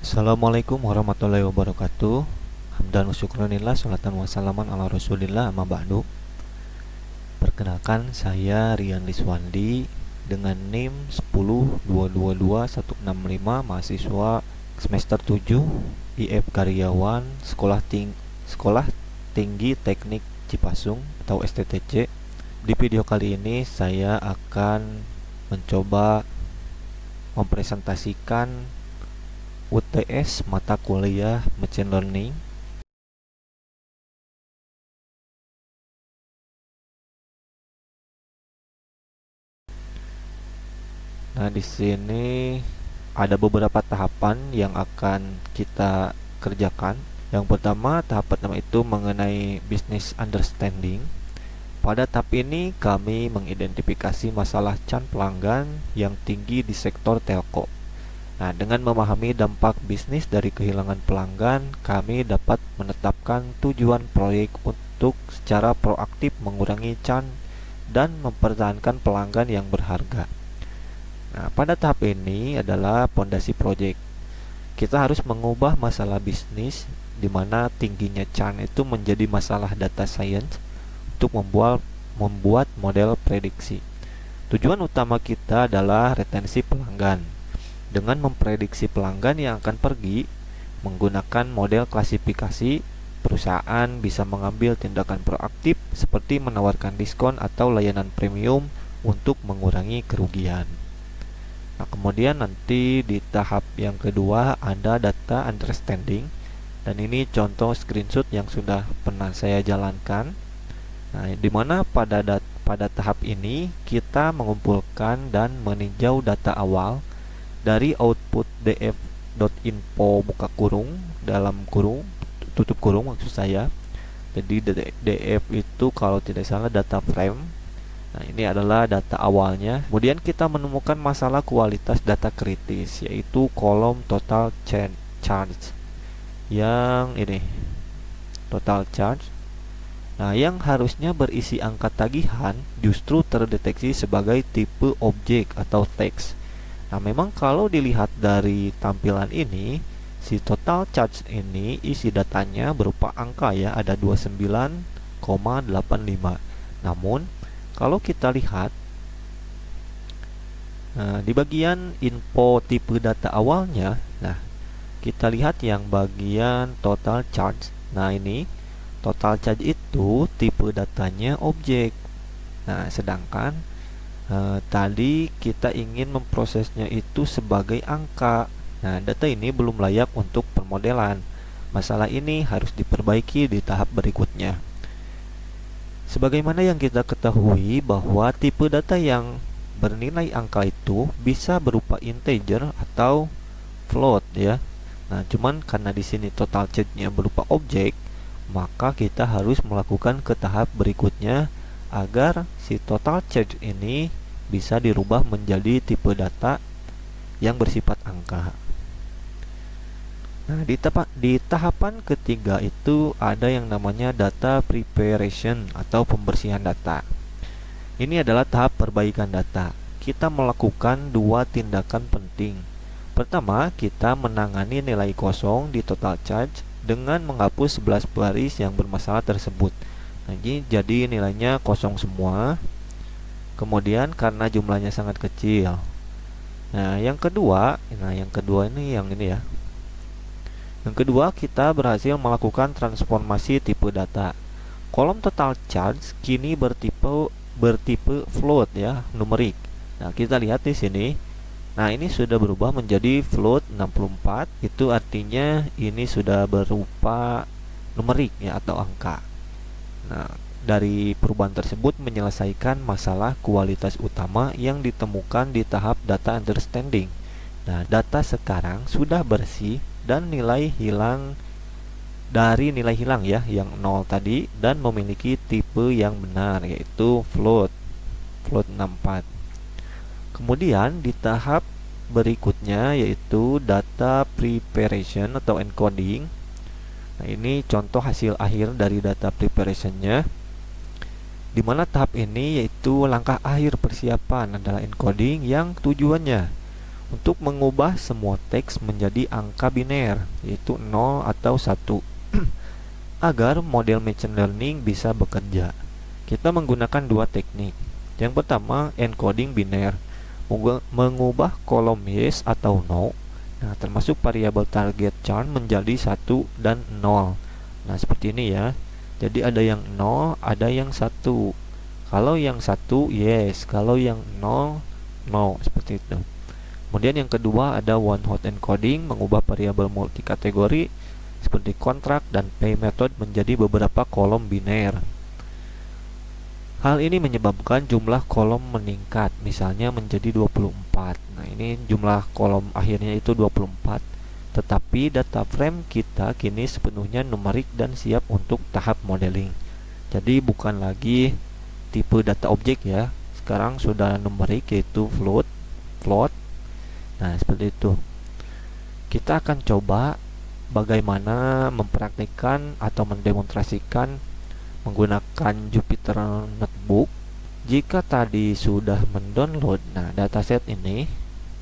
Assalamualaikum warahmatullahi wabarakatuh. Hamdan wa syukranillah, sholatan wassalaman ala rasulillah, amma ba'du. Perkenalkan, saya Rian Liswandi dengan NIM 10222165, mahasiswa semester 7 IF Karyawan Sekolah Tinggi Teknik Cipasung atau STTC. Di video kali ini saya akan mencoba mempresentasikan UTS mata kuliah Machine Learning. Nah, di sini ada beberapa tahapan yang akan kita kerjakan. Yang pertama, tahap pertama itu mengenai business understanding. Pada tahap ini kami mengidentifikasi masalah CAN pelanggan yang tinggi di sektor telco. Nah, dengan memahami dampak bisnis dari kehilangan pelanggan, kami dapat menetapkan tujuan proyek untuk secara proaktif mengurangi CAN dan mempertahankan pelanggan yang berharga. Nah, pada tahap ini adalah pondasi proyek. Kita harus mengubah masalah bisnis di mana tingginya CAN itu menjadi masalah data science untuk membuat model prediksi. Tujuan utama kita adalah retensi pelanggan. Dengan memprediksi pelanggan yang akan pergi, menggunakan model klasifikasi, perusahaan bisa mengambil tindakan proaktif seperti menawarkan diskon atau layanan premium untuk mengurangi kerugian. Nah, kemudian nanti di tahap yang kedua ada data understanding, dan ini contoh screenshot yang sudah pernah saya jalankan. Nah, di mana pada tahap ini kita mengumpulkan dan meninjau data awal dari output df.info buka kurung dalam kurung tutup kurung maksud saya. Jadi df itu kalau tidak salah data frame. Nah, ini adalah data awalnya. Kemudian kita menemukan masalah kualitas data kritis, yaitu kolom total charge yang ini total charge. Nah, yang harusnya berisi angka tagihan justru terdeteksi sebagai tipe objek atau teks. Nah, memang kalau dilihat dari tampilan ini, si total charge ini isi datanya berupa angka ya, ada 29,85. Namun, kalau kita lihat di bagian info tipe data awalnya, nah, kita lihat yang bagian total charge. Nah, ini total charge itu tipe datanya objek. Nah, sedangkan tadi kita ingin memprosesnya itu sebagai angka. Nah, data ini belum layak untuk permodelan. Masalah ini harus diperbaiki di tahap berikutnya. Sebagaimana yang kita ketahui bahwa tipe data yang bernilai angka itu bisa berupa integer atau float ya. Nah, cuman karena di sini total charge-nya berupa objek, maka kita harus melakukan ke tahap berikutnya agar si total charge ini bisa dirubah menjadi tipe data yang bersifat angka. Nah, di tahapan ketiga itu ada yang namanya data preparation atau pembersihan data. Ini adalah tahap perbaikan data. Kita melakukan dua tindakan penting. Pertama, kita menangani nilai kosong di total charge dengan menghapus 11 baris yang bermasalah tersebut. Nah, jadi nilainya kosong semua. Kemudian karena jumlahnya sangat kecil. Nah, yang kedua ini yang ini ya. Yang kedua, kita berhasil melakukan transformasi tipe data. Kolom total charge kini bertipe float ya, numerik. Nah, kita lihat di sini. Nah, ini sudah berubah menjadi float 64. Itu artinya ini sudah berupa numerik ya atau angka. Nah, dari perubahan tersebut menyelesaikan masalah kualitas utama yang ditemukan di tahap data understanding. Nah, data sekarang sudah bersih dan nilai hilang ya yang 0 tadi, dan memiliki tipe yang benar yaitu float 64. Kemudian di tahap berikutnya yaitu data preparation atau encoding. Nah, ini contoh hasil akhir dari data preparationnya, di mana tahap ini yaitu langkah akhir persiapan adalah encoding yang tujuannya untuk mengubah semua teks menjadi angka biner, yaitu 0 atau 1. Agar model machine learning bisa bekerja, kita menggunakan dua teknik. Yang pertama, encoding biner, mengubah kolom yes atau no, nah termasuk variabel target char menjadi 1 dan 0. Nah seperti ini ya. Jadi ada yang 0, ada yang 1. Kalau yang 1 yes, kalau yang 0 no, seperti itu. Kemudian yang kedua ada one hot encoding, mengubah variabel multi kategori seperti kontrak dan pay method menjadi beberapa kolom biner. Hal ini menyebabkan jumlah kolom meningkat, misalnya menjadi 24. Nah, ini jumlah kolom akhirnya itu 24. Tetapi data frame kita kini sepenuhnya numerik dan siap untuk tahap modeling. Jadi bukan lagi tipe data objek ya. Sekarang sudah numerik, yaitu float. Nah, seperti itu. Kita akan coba bagaimana mempraktikkan atau mendemonstrasikan menggunakan Jupyter Notebook. Jika tadi sudah mendownload dataset ini,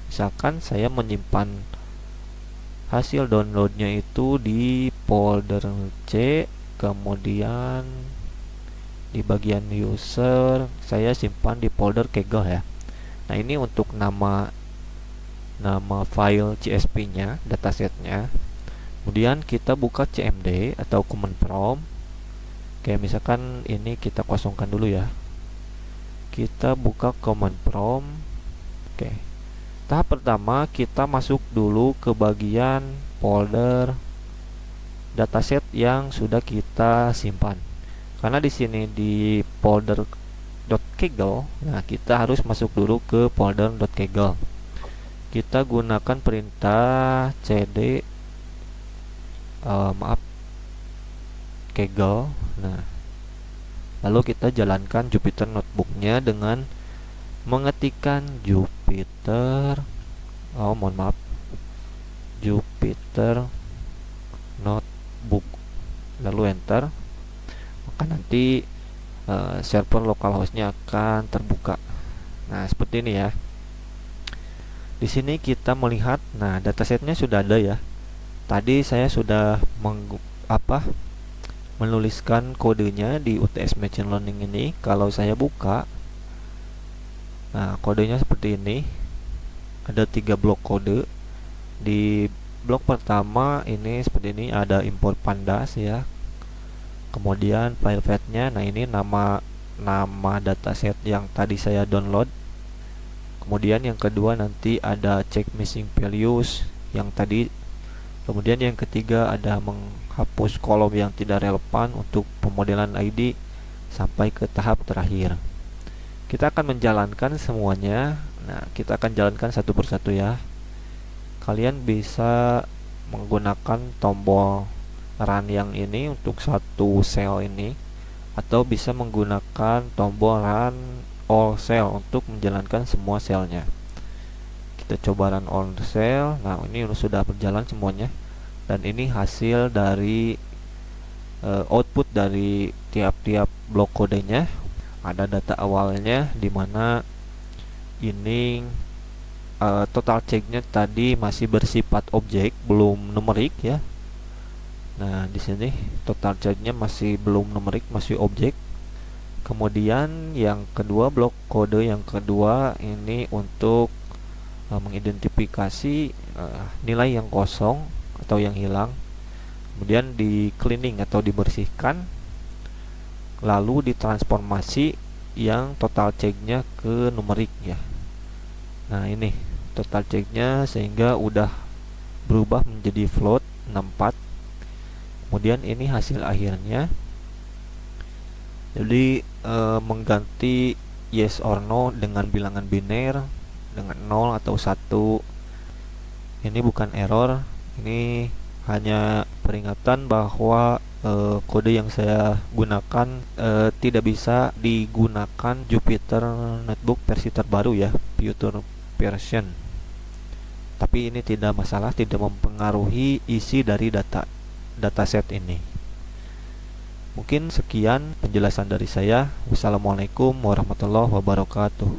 misalkan saya menyimpan hasil downloadnya itu di folder C, kemudian di bagian user saya simpan di folder Kaggle ya. Nah, ini untuk nama file CSV nya, datasetnya. Kemudian kita buka CMD atau command prompt. Oke, misalkan ini kita kosongkan dulu ya. Kita buka command prompt. Oke. Tahap pertama kita masuk dulu ke bagian folder dataset yang sudah kita simpan. Karena di sini di folder .kaggle, nah kita harus masuk dulu ke folder .kaggle. Kita gunakan perintah cd Kaggle. Nah, lalu kita jalankan Jupyter Notebooknya dengan mengetikkan Jupyter Notebook, lalu enter. Maka nanti server localhost-nya akan terbuka. Nah, seperti ini ya. Di sini kita melihat, datasetnya sudah ada ya. Tadi saya sudah menuliskan kodenya di UTS Machine Learning ini. Kalau saya buka, kodenya seperti ini. Ada 3 blok kode. Di blok pertama ini seperti ini, ada import pandas ya. Kemudian file path-nya, ini nama dataset yang tadi saya download. Kemudian yang kedua nanti ada check missing values yang tadi. Kemudian yang ketiga ada menghapus kolom yang tidak relevan untuk pemodelan ID sampai ke tahap terakhir. Kita akan menjalankan semuanya. Nah, kita akan jalankan satu persatu ya. Kalian bisa menggunakan tombol run yang ini untuk satu sel ini, atau bisa menggunakan tombol run all cell untuk menjalankan semua selnya. Kita coba run all cell. Nah, ini sudah berjalan semuanya, dan ini hasil dari output dari tiap-tiap blok kodenya. Ada data awalnya, dimana ini total checknya tadi masih bersifat objek, belum numerik ya. Nah, di sini total checknya masih belum numerik, masih objek. Kemudian yang kedua, blok kode yang kedua ini untuk mengidentifikasi nilai yang kosong atau yang hilang. Kemudian di cleaning atau dibersihkan, lalu ditransformasi yang total checknya ke numerik ya. Nah, ini total checknya sehingga udah berubah menjadi float 64. Kemudian ini hasil akhirnya. Jadi mengganti yes or no dengan bilangan biner dengan 0 atau 1. Ini bukan error, ini hanya peringatan bahwa kode yang saya gunakan tidak bisa digunakan Jupyter Notebook versi terbaru ya, Future version. Tapi ini tidak masalah, tidak mempengaruhi isi dari dataset ini. Mungkin sekian penjelasan dari saya. Wassalamualaikum warahmatullahi wabarakatuh.